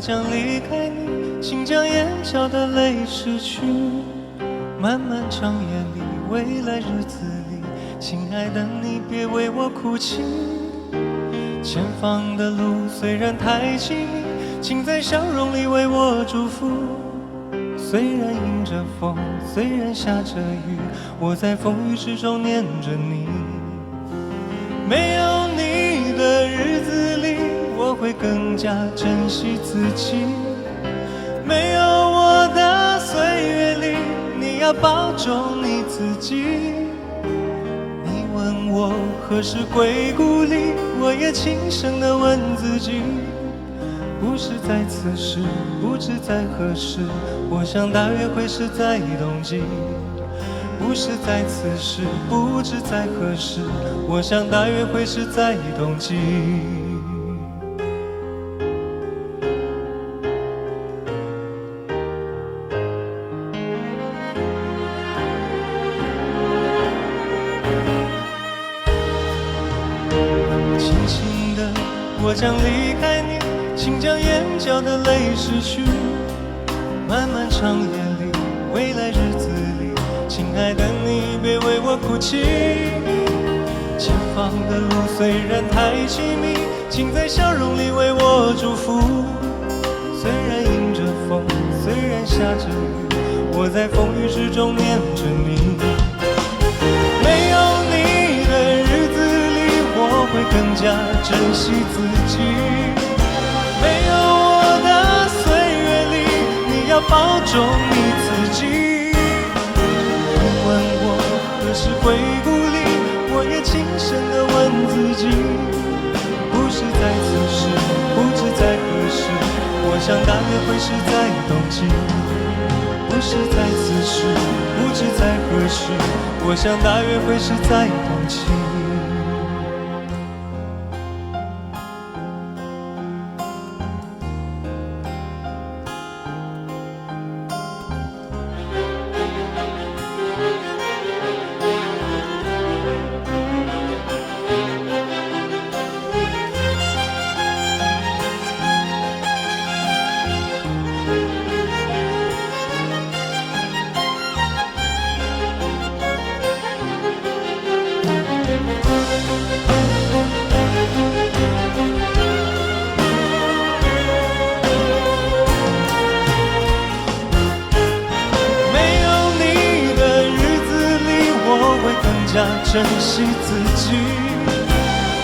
将离开你，请将眼角的泪拭去。漫漫长夜里，未来日子里，亲爱的你别为我哭泣。前方的路虽然太凄迷，请在笑容里为我祝福。虽然迎着风，虽然下着雨，我在风雨之中念着你。没有你的日子里，我会更加珍惜自己。没有我的岁月里，你要保重你自己。你问我何时归故里，我也轻声地问自己。不是在此时，不知在何时，我想大约会是在冬季。不是在此时，不知在何时，我想大约会是在冬季。轻轻的，我将离开你，请将眼角的泪拭去。漫漫长夜里，未来日子里，亲爱的你别为我哭泣。前方的路虽然太凄迷，请在笑容里为我祝福。虽然迎着风，虽然下着雨，我在风雨之中念着你。没有你的日子里，我会更加珍惜自己。没有我的岁月里，你要保重你自己。你问我何时归故里，我也轻声地问自己。不是在此时，不知在何时，我想大约会是在冬季。不是在此时，不知在何时，我想大约会是在冬季。珍惜自己。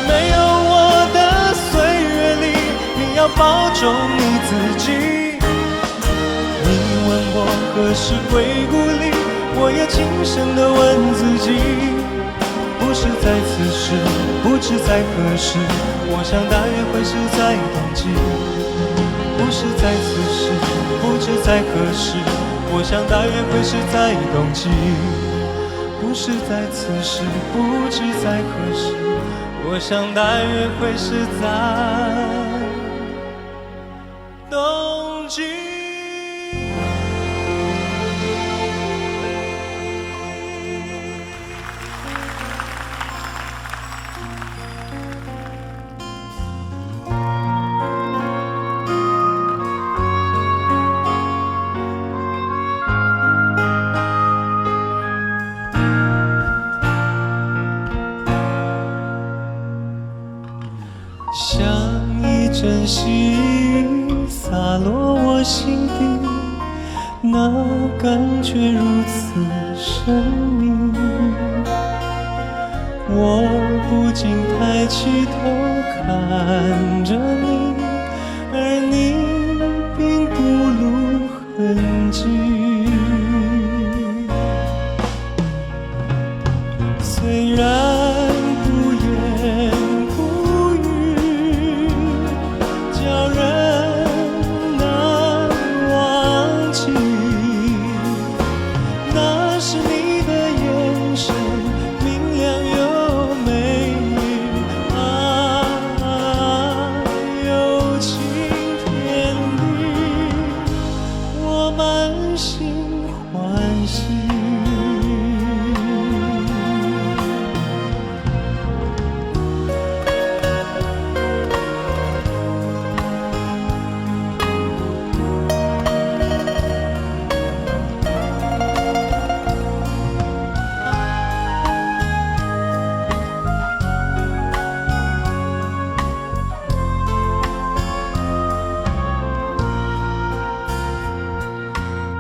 没有我的岁月里，你要保重你自己。你问我何时归故里，我也轻声地问自己。不是在此时，不知在何时，我想大约会是在冬季。不是在此时，不知在何时，我想大约会是在冬季。不是在此时，不知在何时，我想大约会是在冬季。像一阵细雨洒落我心底，那感觉如此神秘。我不禁抬起头看着你，而你并不露痕迹。虽然不言不语，叫人难忘记，那是你的眼神，明亮又美丽啊，有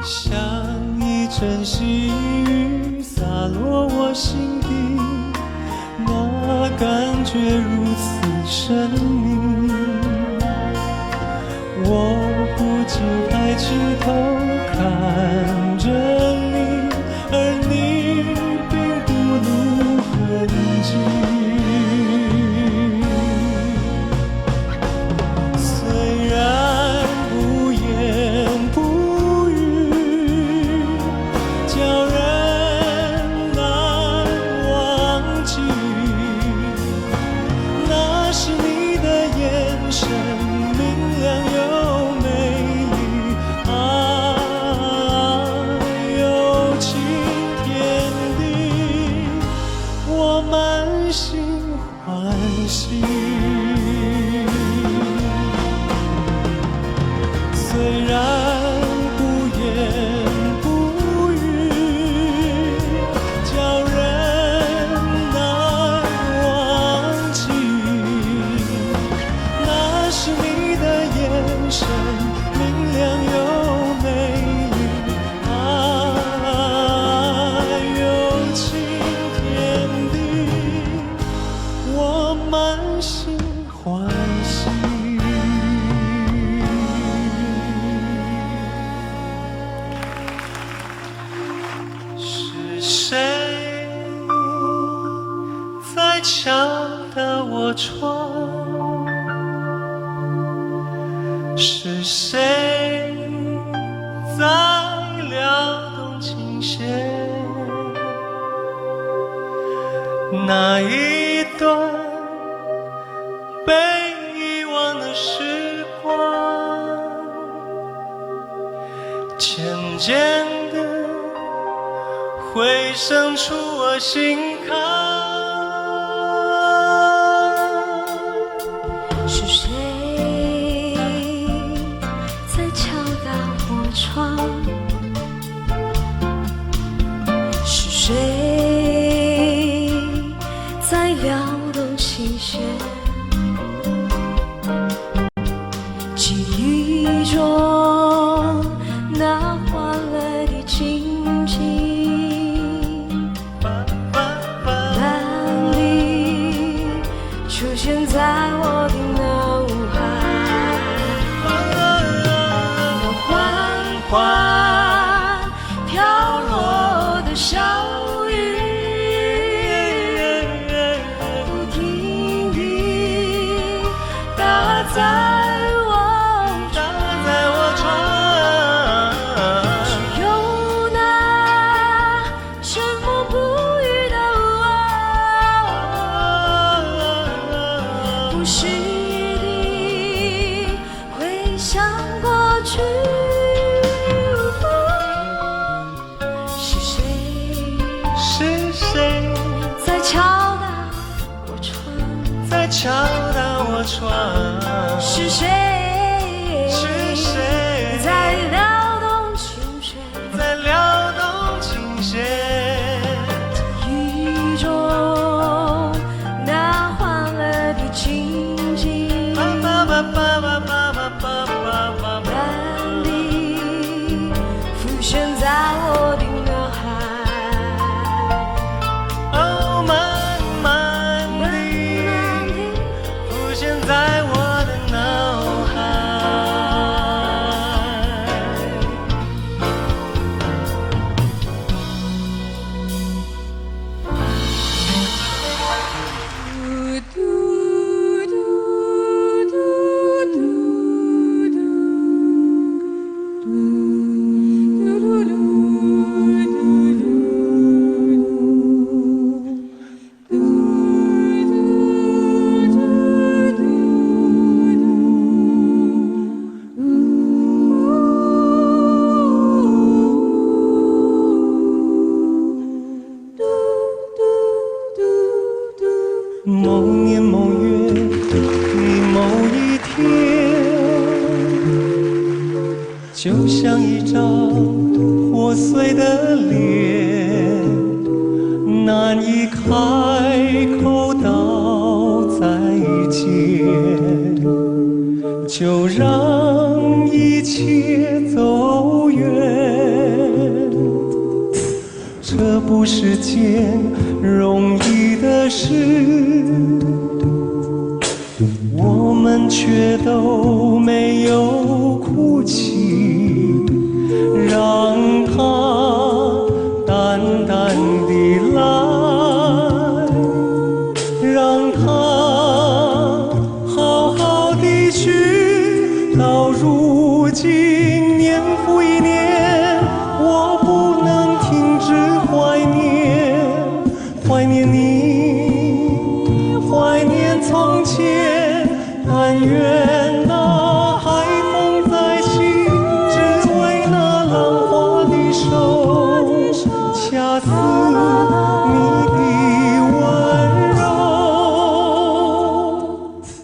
像一阵细雨洒落我心底，那感觉如此神秘。我不禁抬起头看着你，而你并不露痕迹。虽然不言不语，叫人难忘记，那是你的眼神，明亮又美丽，有情天地，我满心欢喜。虽然不言不语，叫人难忘记，那是你的眼神，明亮又美丽，有情天地，我满心欢喜。是谁在敲打我窗？是谁在撩动琴弦？那一段被遗忘的时光，渐渐地回声出我心坎。是谁在敲打我窗？是谁在撩动琴弦？记忆中那欢乐的情景，哪里出现在我的脑海？那缓缓飘落的小雨，不停地打在我窗，只有那沉默不语的我，不时地回想过去。是谁？是谁在敲打我窗？在敲打我窗？是谁？是谁在撩动琴弦？在撩动琴弦？记忆中那欢乐的情景，慢地浮现在我的脑海，哦，慢慢地浮现在我的脑海。某年某月你某一天，就像一张破碎的脸，难以开口道再见，就让一切走远。是件容易的事，我们却都没有哭泣，让它淡淡地来，让它好好地去。到如今年复一年，我不能停止怀念，怀念你，怀念从前。但愿那海风再起，只为那浪花的手，恰似你的温柔，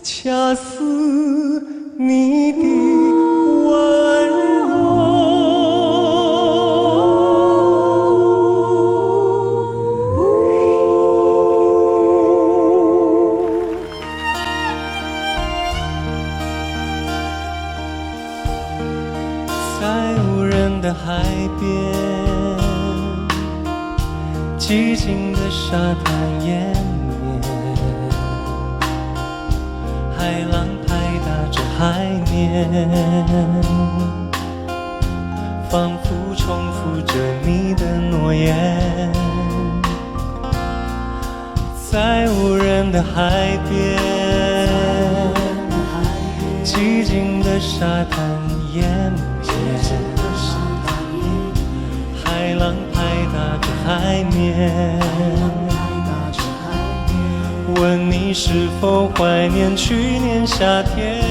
恰似你的温柔。在无人的海边，寂静的沙滩延绵，海浪拍打着海面，仿佛重复着你的诺言。在无人的海边，寂静的沙滩延绵，海浪拍打着海面，问你是否怀念去年夏天。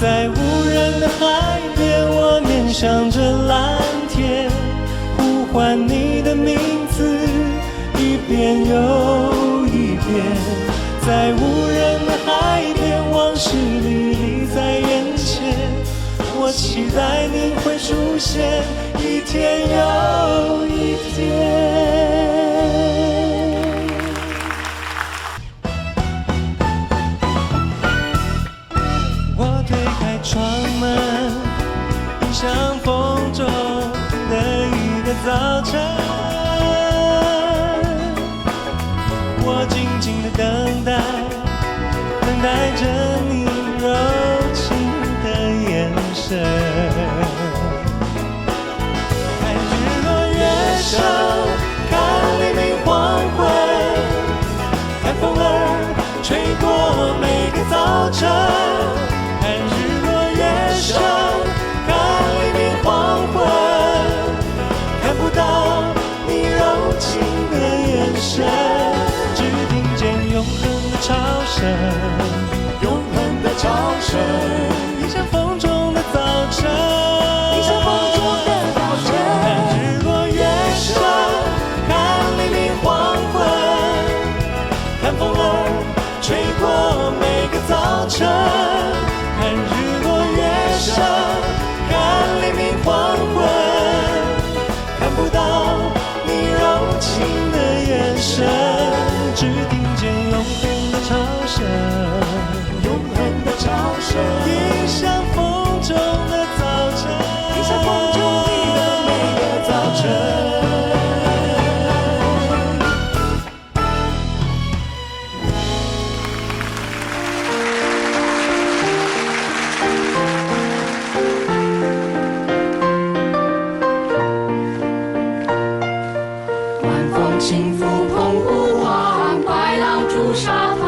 在无人的海边，我面向着蓝天，呼唤你的名字，一遍又一遍。在无人的海边，往事历历在眼前，我期待你会出现，一天又一天。我推开窗门，迎向风中的一个早晨，我静静地等待，等待着你柔情的眼神。看日落月升，看黎明黄昏，看风儿吹过每个早晨。看日落月升，看黎明黄昏，看不到你柔情的眼神，只听见永恒的潮声，永恒的潮声，迎向风中的早晨，迎向风中的早晨。看日落月升，看黎明黄昏，看风儿吹过每个早晨。看日落月升，看黎明黄昏，看不到你柔情的眼神，只听见永恒的潮声，永恒的潮声，迎向风中的早晨，迎向风中的每个早晨。晚风轻拂澎湖湾，白浪逐沙滩，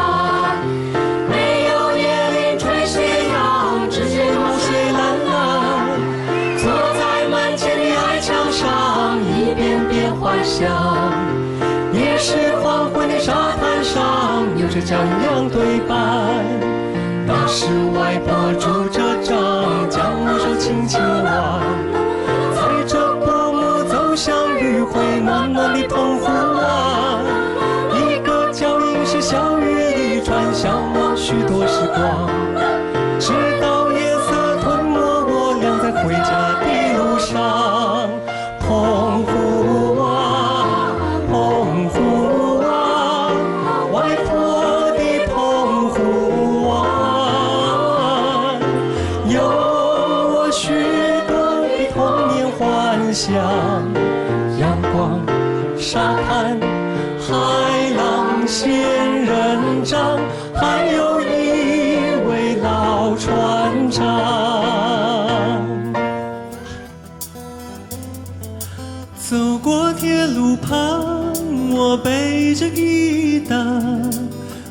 没有椰林吹斜阳，只见湖水蓝蓝。坐在门前的矮墙上，一遍遍幻想。也是黄昏的沙滩上，有着江洋对白。那时外婆拄着杖，将我手轻轻挽，踩着薄暮走向余晖暖暖的澎湖湾。一个脚印是小雨一串，向往许多时光，直到夜色吞没我俩在回家的路上。澎湖湾，澎湖湾，外婆的澎湖湾，有我许多想，阳光、沙滩、海浪、仙人掌，还有一位老船长。走过铁路旁，我背着吉他，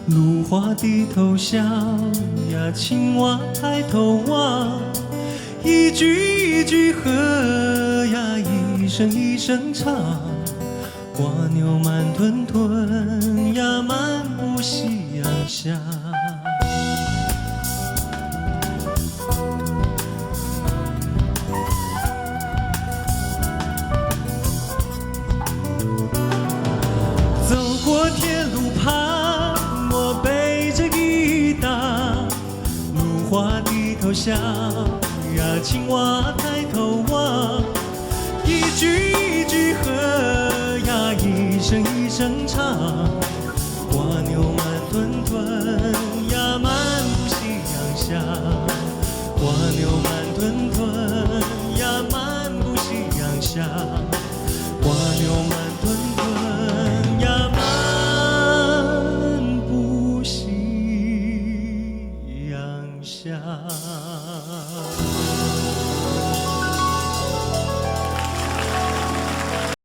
芦花低头笑呀，青蛙抬头望，一句一句和呀，一声一声唱，蜗牛慢吞吞呀，漫步夕阳下。走过铁路旁，我背着吉他，芦花低头笑呀，青蛙抬头望，一句一句和呀，一声一声唱，蜗牛慢吞吞呀，漫步夕阳下，蜗牛慢吞吞呀，漫步夕阳下，蜗牛慢吞吞呀，漫步夕阳下。